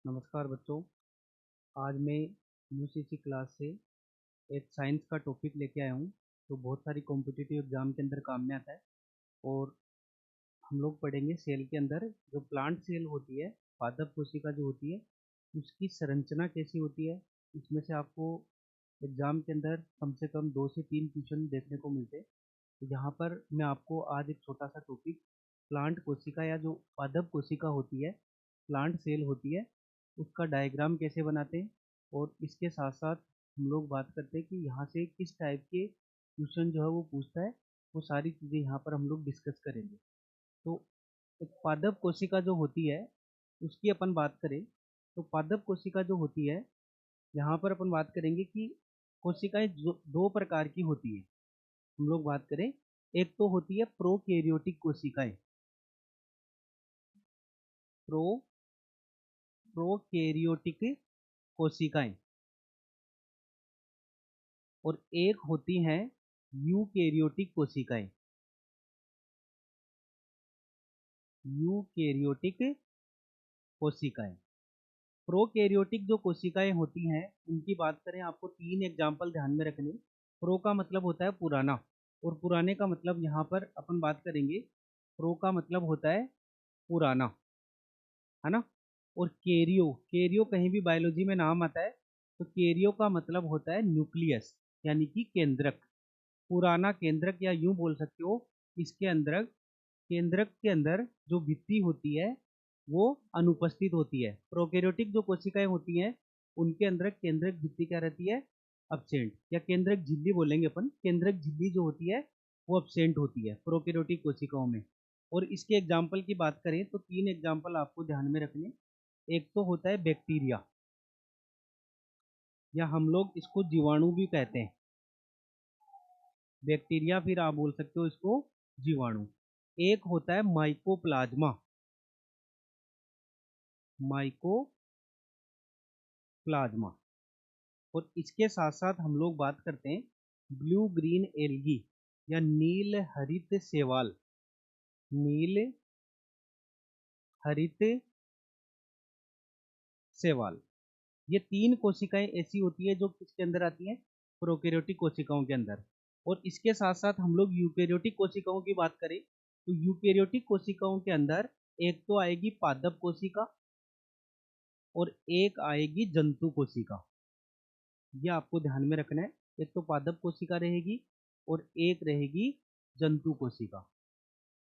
नमस्कार बच्चों। आज मैं यूसीसी क्लास से एक साइंस का टॉपिक लेके आया हूँ जो बहुत सारी कॉम्पिटिटिव एग्जाम के अंदर काम में आता है। और हम लोग पढ़ेंगे सेल के अंदर जो प्लांट सेल होती है, पादप कोशिका जो होती है, उसकी संरचना कैसी होती है। इसमें से आपको एग्जाम के अंदर कम से कम 2 से 3 क्वेश्चन देखने को मिलते हैं। तो यहाँ पर मैं आपको आज एक छोटा सा टॉपिक, प्लांट कोशिका या जो पादप कोशिका होती है, प्लांट सेल होती है, उसका डायग्राम कैसे बनाते हैं, और इसके साथ साथ हम लोग बात करते हैं कि यहाँ से किस टाइप के क्वेश्चन जो है वो पूछता है। वो सारी चीज़ें यहाँ पर हम लोग डिस्कस करेंगे। तो एक पादप कोशिका जो होती है उसकी अपन बात करें, तो पादप कोशिका जो होती है, यहाँ पर अपन बात करेंगे कि कोशिकाएं दो प्रकार की होती है। हम लोग बात करें, एक तो होती है प्रोकैरियोटिक कोशिकाएं, प्रो प्रोकैरियोटिक कोशिकाएं, और एक होती हैं यूकैरियोटिक कोशिकाएं, यूकैरियोटिक कोशिकाएं। प्रोकैरियोटिक जो कोशिकाएं होती हैं उनकी बात करें, आपको 3 एग्जाम्पल ध्यान में रखने। प्रो का मतलब होता है पुराना, और पुराने का मतलब यहाँ पर अपन बात करेंगे, प्रो का मतलब होता है पुराना, है ना। और केरियो, केरियो कहीं भी बायोलॉजी में नाम आता है, तो केरियो का मतलब होता है न्यूक्लियस, यानी कि केंद्रक। पुराना केंद्रक, या यूं बोल सकते हो इसके अंदर, केंद्रक के अंदर जो भित्ति होती है वो अनुपस्थित होती है। प्रोकैरियोटिक जो कोशिकाएं होती हैं उनके अंदर केंद्रक भित्ति क्या रहती है, अब्सेंट, या केंद्रक झिल्ली बोलेंगे अपन। केंद्रक झिल्ली जो होती है वो अब्सेंट होती है प्रोकैरियोटिक कोशिकाओं में। और इसके एग्जाम्पल की बात करें तो 3 एग्जाम्पल आपको ध्यान में रखने। एक तो होता है बैक्टीरिया, या हम लोग इसको जीवाणु भी कहते हैं, बैक्टीरिया, फिर आप बोल सकते हो इसको जीवाणु। एक होता है माइकोप्लाज्मा, माइकोप्लाज्मा। और इसके साथ साथ हम लोग बात करते हैं ब्लू ग्रीन एल्गी, या नील हरित शैवाल, नील हरित शैवाल। ये 3 कोशिकाएं ऐसी होती है जो किसके अंदर आती हैं, प्रोकैरियोटिक कोशिकाओं के अंदर। और इसके साथ साथ हम लोग यूकैरियोटिक कोशिकाओं की बात करें, तो यूकैरियोटिक कोशिकाओं के अंदर एक तो आएगी पादप कोशिका, और एक आएगी जंतु कोशिका। ये आपको ध्यान में रखना है। एक तो पादप कोशिका रहेगी और एक रहेगी जंतु कोशिका।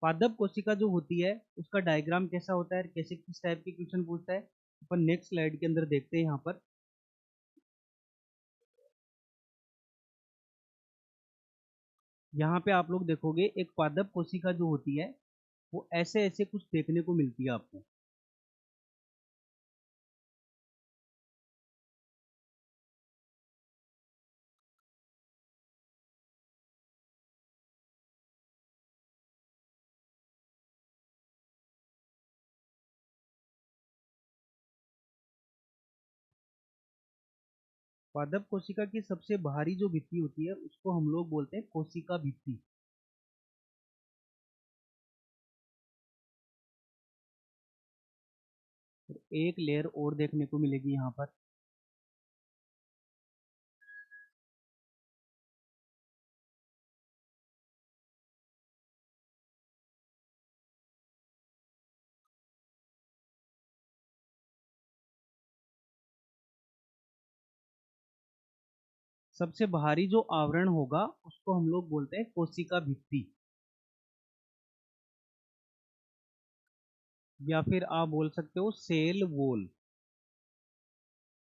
पादप कोशिका जो होती है उसका डायग्राम कैसा होता है, कैसे किस टाइप के क्वेश्चन पूछता है, अपन नेक्स्ट स्लाइड के अंदर देखते हैं। यहाँ पर यहाँ पे आप लोग देखोगे एक पादप कोशिका जो होती है वो ऐसे ऐसे कुछ देखने को मिलती है आपको। पादप कोशिका की सबसे बाहरी जो भित्ति होती है उसको हम लोग बोलते हैं कोशिका भित्ति। एक लेयर और देखने को मिलेगी यहाँ पर। सबसे बाहरी जो आवरण होगा उसको हम लोग बोलते हैं कोशिका भित्ति, या फिर आप बोल सकते हो सेल वॉल।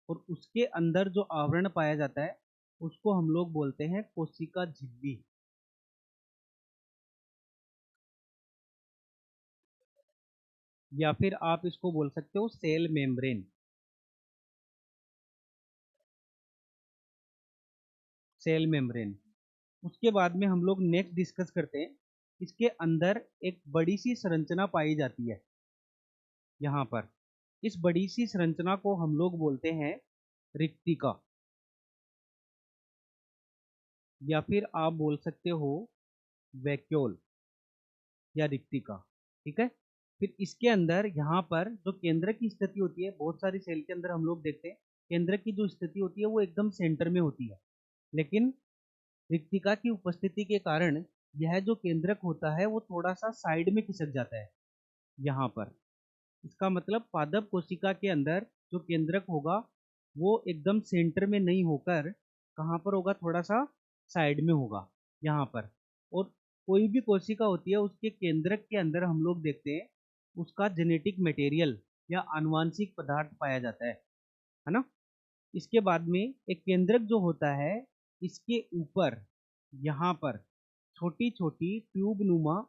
और उसके अंदर जो आवरण पाया जाता है उसको हम लोग बोलते हैं कोशिका झिल्ली, या फिर आप इसको बोल सकते हो सेल मेम्ब्रेन, सेल मेम्ब्रेन। उसके बाद में हम लोग नेक्स्ट डिस्कस करते हैं, इसके अंदर एक बड़ी सी संरचना पाई जाती है यहाँ पर। इस बड़ी सी संरचना को हम लोग बोलते हैं रिक्तिका, या फिर आप बोल सकते हो वैक्यूल, या रिक्तिका। ठीक है। फिर इसके अंदर यहाँ पर जो केंद्रक की स्थिति होती है, बहुत सारी सेल के अंदर हम लोग देखते हैं केंद्रक की जो स्थिति होती है वो एकदम सेंटर में होती है, लेकिन रिक्तिका की उपस्थिति के कारण यह जो केंद्रक होता है वो थोड़ा सा साइड में खिसक जाता है यहाँ पर। इसका मतलब पादप कोशिका के अंदर जो केंद्रक होगा वो एकदम सेंटर में नहीं होकर कहाँ पर होगा, थोड़ा सा साइड में होगा यहाँ पर। और कोई भी कोशिका होती है उसके केंद्रक के अंदर हम लोग देखते हैं उसका जेनेटिक मटेरियल या आनुवांशिक पदार्थ पाया जाता है ना। इसके बाद में एक केंद्रक जो होता है इसके ऊपर यहाँ पर छोटी छोटी ट्यूब नुमा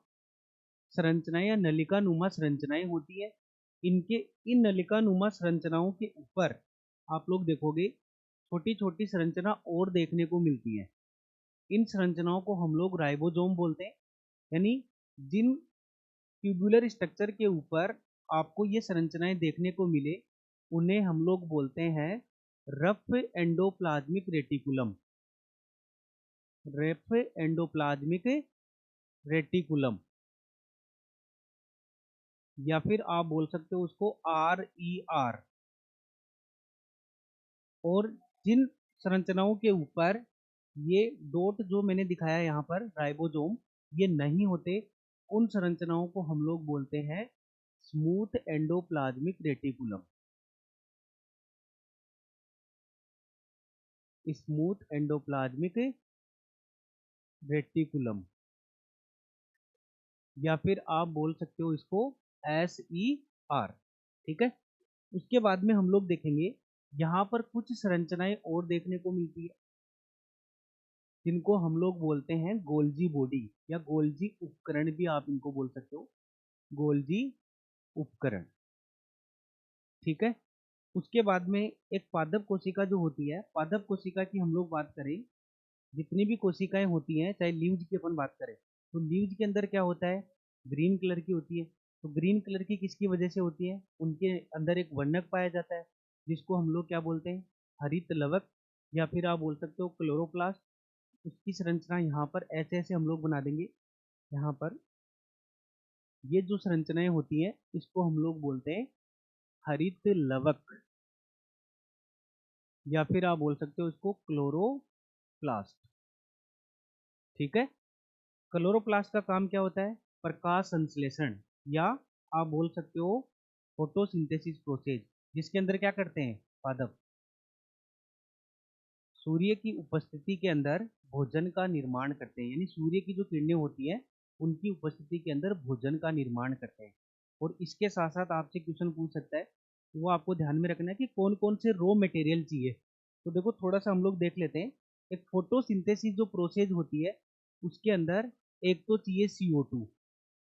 संरचनाएं या नलिका नुमा संरचनाएं होती है। इन नलिका नुमा संरचनाओं के ऊपर आप लोग देखोगे छोटी छोटी संरचना और देखने को मिलती है। इन संरचनाओं को हम लोग राइबोसोम बोलते हैं, यानी जिन ट्यूबुलर स्ट्रक्चर के ऊपर आपको ये संरचनाएं देखने को मिले उन्हें हम लोग बोलते हैं rough endoplasmic reticulum. Rough endoplasmic reticulum, या फिर आप बोल सकते हो उसको RER। और जिन संरचनाओं के ऊपर ये डॉट जो मैंने दिखाया यहाँ पर राइबोसोम ये नहीं होते, उन संरचनाओं को हम लोग बोलते हैं smooth endoplasmic reticulum. Smooth endoplasmic reticulum, या फिर आप बोल सकते हो इसको SER। ठीक है। उसके बाद में हम लोग देखेंगे यहाँ पर कुछ संरचनाएं और देखने को मिलती है जिनको हम लोग बोलते हैं गोल्जी बॉडी या गोल्जी उपकरण भी आप इनको बोल सकते हो, गोल्जी उपकरण। ठीक है। उसके बाद में एक पादप कोशिका जो होती है, पादप कोशिका की हम लोग बात करें, जितनी भी कोशिकाएं होती हैं चाहे लीव्स की अपन बात करें तो लीव्स के अंदर क्या होता है, ग्रीन कलर की होती है। तो ग्रीन कलर की किसकी वजह से होती है, उनके अंदर एक वर्णक पाया जाता है जिसको हम लोग क्या बोलते हैं, हरित लवक, या फिर आप बोल सकते हो क्लोरोप्लास्ट। उसकी संरचना यहाँ पर ऐसे ऐसे हम लोग बना देंगे। यहाँ पर ये जो संरचनाएं होती हैं इसको हम लोग बोलते हैं हरित लवक, या फिर आप बोल सकते हो इसको क्लोरोप्लास्ट। ठीक है। क्लोरोप्लास्ट का काम क्या होता है, प्रकाश संश्लेषण, या आप बोल सकते हो फोटोसिंथेसिस प्रोसेस, जिसके अंदर क्या करते हैं पादप सूर्य की उपस्थिति के अंदर भोजन का निर्माण करते हैं, यानी सूर्य की जो किरणें होती है उनकी उपस्थिति के अंदर भोजन का निर्माण करते हैं। और इसके साथ साथ आपसे क्वेश्चन पूछ सकता है, वो आपको ध्यान में रखना है कि कौन कौन से रॉ मटेरियल चाहिए। तो देखो थोड़ा सा हम लोग देख लेते हैं। एक फोटोसिंथेसिस जो प्रोसेस होती है उसके अंदर एक तो चाहिए CO2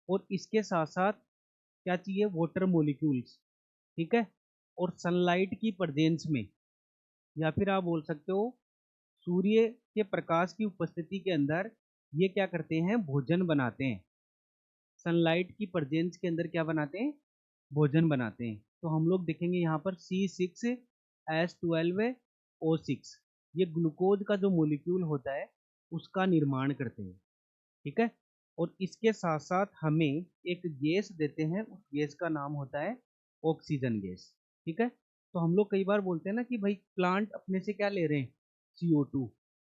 और इसके साथ साथ क्या चाहिए, वाटर मोलिक्यूल्स। ठीक है। और सनलाइट की प्रेजेंस में, या फिर आप बोल सकते हो सूर्य के प्रकाश की उपस्थिति के अंदर ये क्या करते हैं, भोजन बनाते हैं। सनलाइट की प्रेजेंस के अंदर क्या बनाते हैं, भोजन बनाते हैं। तो हम लोग देखेंगे यहाँ पर C6H12O6 ये ग्लूकोज का जो मोलिक्यूल होता है उसका निर्माण करते हैं। ठीक है। और इसके साथ साथ हमें एक गैस देते हैं, उस गैस का नाम होता है ऑक्सीजन गैस। ठीक है। तो हम लोग कई बार बोलते हैं ना कि भाई प्लांट अपने से क्या ले रहे हैं, CO2,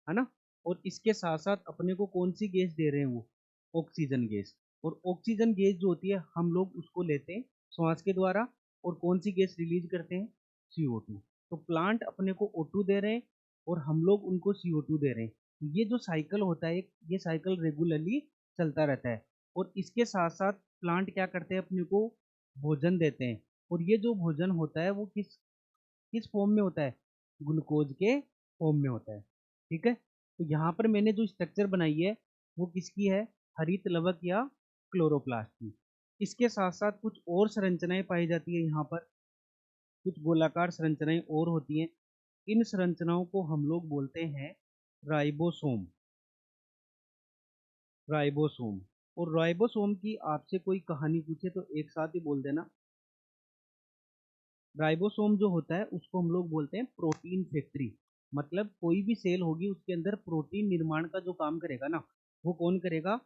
है ना। और इसके साथ साथ अपने को कौन सी गैस दे रहे हैं, वो ऑक्सीजन गैस। और ऑक्सीजन गैस जो होती है हम लोग उसको लेते हैं श्वास के द्वारा, और कौन सी गैस रिलीज करते हैं, CO2। तो प्लांट अपने को O2 दे रहे हैं और हम लोग उनको CO2 दे रहे हैं। ये जो साइकिल होता है ये साइकिल रेगुलरली चलता रहता है। और इसके साथ साथ प्लांट क्या करते हैं, अपने को भोजन देते हैं। और ये जो भोजन होता है वो किस किस फॉर्म में होता है, ग्लूकोज के फॉर्म में होता है। ठीक है। तो यहाँ पर मैंने जो स्ट्रक्चर बनाई है वो किसकी है, हरित लवक या क्लोरोप्लास्ट की। इसके साथ साथ कुछ और संरचनाएं पाई जाती है यहाँ पर, कुछ गोलाकार संरचनाएं और होती हैं। इन संरचनाओं को हम लोग बोलते हैं राइबोसोम। राइबोसोम। और राइबोसोम की आपसे कोई कहानी पूछे तो एक साथ ही बोल देना। राइबोसोम जो होता है उसको हम लोग बोलते हैं प्रोटीन फैक्ट्री। मतलब कोई भी सेल होगी उसके अंदर प्रोटीन निर्माण का जो काम करेगा ना वो कौन करेगा,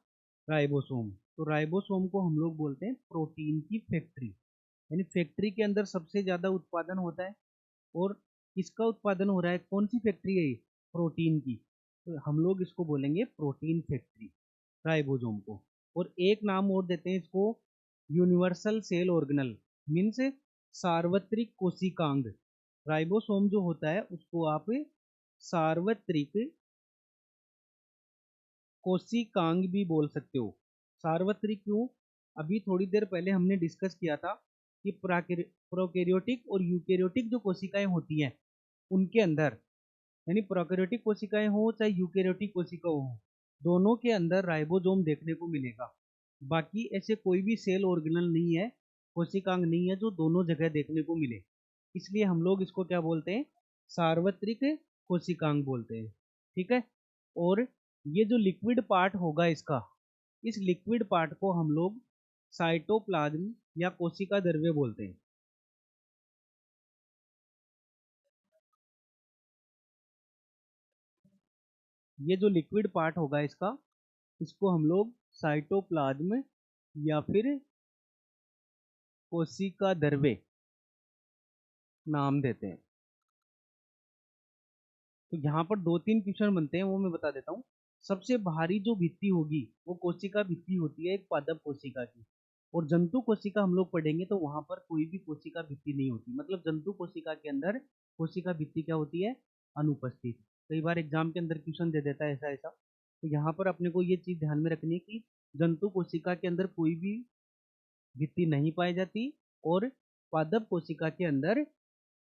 राइबोसोम। तो राइबोसोम को हम लोग बोलते हैं प्रोटीन की फैक्ट्री, यानी फैक्ट्री के अंदर सबसे ज़्यादा उत्पादन होता है। और किसका उत्पादन हो रहा है, कौन सी फैक्ट्री है ये, प्रोटीन की, तो हम लोग इसको बोलेंगे प्रोटीन फैक्ट्री, राइबोसोम को। और एक नाम और देते हैं इसको, यूनिवर्सल सेल ऑर्गेनल, मीन्स सार्वत्रिक कोशिकांग। राइबोसोम जो होता है उसको आप सार्वत्रिक कोशिकांग भी बोल सकते हो। सार्वत्रिक क्यों, अभी थोड़ी देर पहले हमने डिस्कस किया था कि प्रोकैरियोटिक और यूकैरियोटिक जो कोशिकाएं होती हैं उनके अंदर, यानी प्रोकैरियोटिक कोशिकाएं हो चाहे यूकैरियोटिक कोशिकाएं हो, दोनों के अंदर राइबोसोम देखने को मिलेगा। बाकी ऐसे कोई भी सेल ऑर्गेनल नहीं है, कोशिकांग नहीं है जो दोनों जगह देखने को मिले, इसलिए हम लोग इसको क्या बोलते हैं, सार्वत्रिक कोशिकांग बोलते हैं। ठीक है। और ये जो लिक्विड पार्ट होगा इसका, इस लिक्विड पार्ट को हम लोग साइटोप्लाज्म या कोशिका द्रव्य बोलते हैं। ये जो लिक्विड पार्ट होगा इसका, इसको हम लोग साइटोप्लाज्म या फिर कोशिका द्रव्य नाम देते हैं। तो यहाँ पर दो तीन क्वेश्चन बनते हैं, वो मैं बता देता हूँ। सबसे भारी जो भित्ति होगी वो कोशिका भित्ति होती है एक पादप कोशिका की, और जंतु कोशिका हम लोग पढ़ेंगे तो वहां पर कोई भी कोशिका भित्ति नहीं होती, मतलब जंतु कोशिका के अंदर कोशिका भित्ति क्या होती है, अनुपस्थित। कई बार एग्जाम के अंदर क्वेश्चन दे देता है ऐसा ऐसा, तो यहाँ पर अपने को ये चीज ध्यान में रखनी है कि जंतु कोशिका के अंदर कोई भी भित्ति नहीं पाई जाती, और पादप कोशिका के अंदर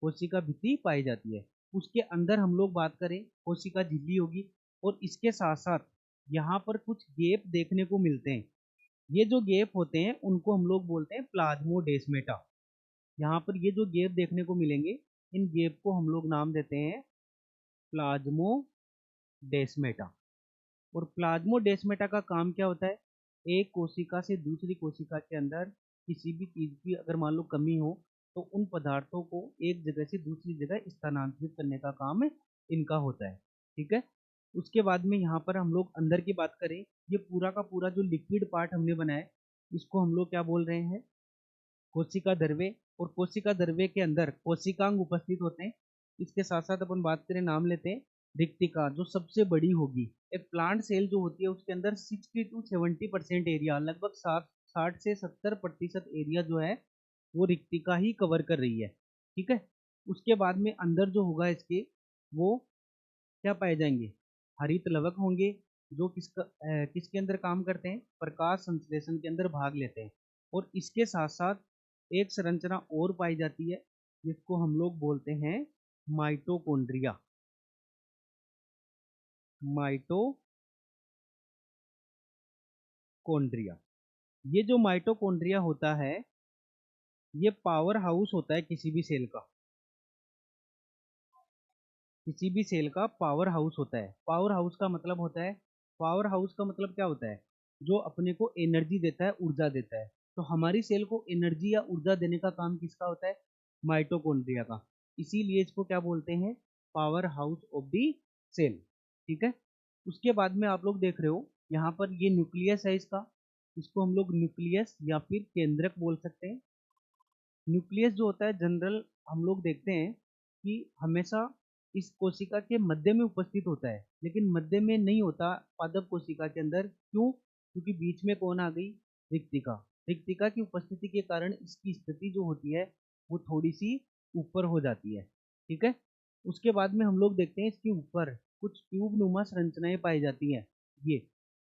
कोशिका भित्ति पाई जाती है। उसके अंदर हम लोग बात करें कोशिका झिल्ली होगी, और इसके साथ साथ यहाँ पर कुछ गैप देखने को मिलते हैं। ये जो गैप होते हैं उनको हम लोग बोलते हैं प्लाज्मोडेस्मेटा। यहाँ पर ये जो गैप देखने को मिलेंगे, इन गैप को हम लोग नाम देते हैं प्लाज्मोडेस्मेटा। और प्लाज्मोडेस्मेटा का काम क्या होता है, एक कोशिका से दूसरी कोशिका के अंदर किसी भी चीज की अगर मान लो कमी हो तो उन पदार्थों को एक जगह से दूसरी जगह स्थानांतरित करने का काम इनका होता है। ठीक है। उसके बाद में यहाँ पर हम लोग अंदर की बात करें, ये पूरा का पूरा जो लिक्विड पार्ट हमने बनाया इसको हम लोग क्या बोल रहे हैं, कोशिका द्रव्य। और कोशिका द्रव्य के अंदर कोशिकांग उपस्थित होते हैं। इसके साथ साथ अपन बात करें, नाम लेते हैं रिक्तिका, जो सबसे बड़ी होगी। एक प्लांट सेल जो होती है उसके अंदर 60 to 70% एरिया, लगभग 60 से 70% एरिया जो है वो रिक्तिका ही कवर कर रही है। ठीक है। उसके बाद में अंदर जो होगा इसके, वो क्या पाए जाएंगे, हरित लवक होंगे, जो किसके अंदर काम करते हैं, प्रकाश संश्लेषण के अंदर भाग लेते हैं। और इसके साथ साथ एक संरचना और पाई जाती है जिसको हम लोग बोलते हैं माइटोकॉन्ड्रिया। माइटोकॉन्ड्रिया, ये जो माइटोकॉन्ड्रिया होता है ये पावर हाउस होता है किसी भी सेल का, किसी भी सेल का पावर हाउस होता है। पावर हाउस का मतलब होता है, पावर हाउस का मतलब क्या होता है, जो अपने को एनर्जी देता है, ऊर्जा देता है। तो हमारी सेल को एनर्जी या ऊर्जा देने का काम किसका होता है, माइटोकॉन्ड्रिया का। इसीलिए इसको क्या बोलते हैं, power house of the cell. ठीक है। उसके बाद में आप लोग देख रहे हो यहाँ पर ये न्यूक्लियस है इसका, इसको हम लोग न्यूक्लियस या फिर केंद्रक बोल सकते हैं। न्यूक्लियस जो होता है जनरल हम लोग देखते हैं कि हमेशा इस कोशिका के मध्य में उपस्थित होता है, लेकिन मध्य में नहीं होता पादप कोशिका के अंदर। क्यों, क्योंकि बीच में कौन आ गई, रिक्तिका। रिक्तिका की उपस्थिति के कारण इसकी स्थिति जो होती है वो थोड़ी सी ऊपर हो जाती है। ठीक है। उसके बाद में हम लोग देखते हैं इसके ऊपर कुछ ट्यूब नुमा संरचनाएं पाई जाती हैं। ये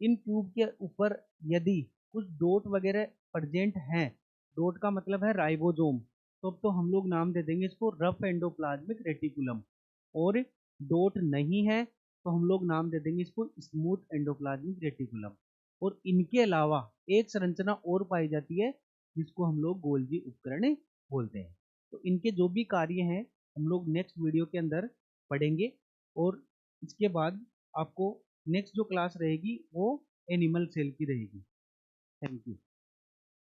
इन ट्यूब के ऊपर यदि कुछ डॉट वगैरह प्रेजेंट हैं, डॉट का मतलब है राइबोसोम, तो हम लोग नाम दे देंगे इसको रफ एंडोप्लाज्मिक रेटिकुलम। और डॉट नहीं है तो हम लोग नाम दे देंगे इसको स्मूथ एंडोप्लाज्मिक रेटिकुलम। और इनके अलावा एक संरचना और पाई जाती है जिसको हम लोग गोल्जी उपकरण बोलते हैं। तो इनके जो भी कार्य हैं हम लोग नेक्स्ट वीडियो के अंदर पढ़ेंगे। और इसके बाद आपको नेक्स्ट जो क्लास रहेगी वो एनिमल सेल की रहेगी। Thank you.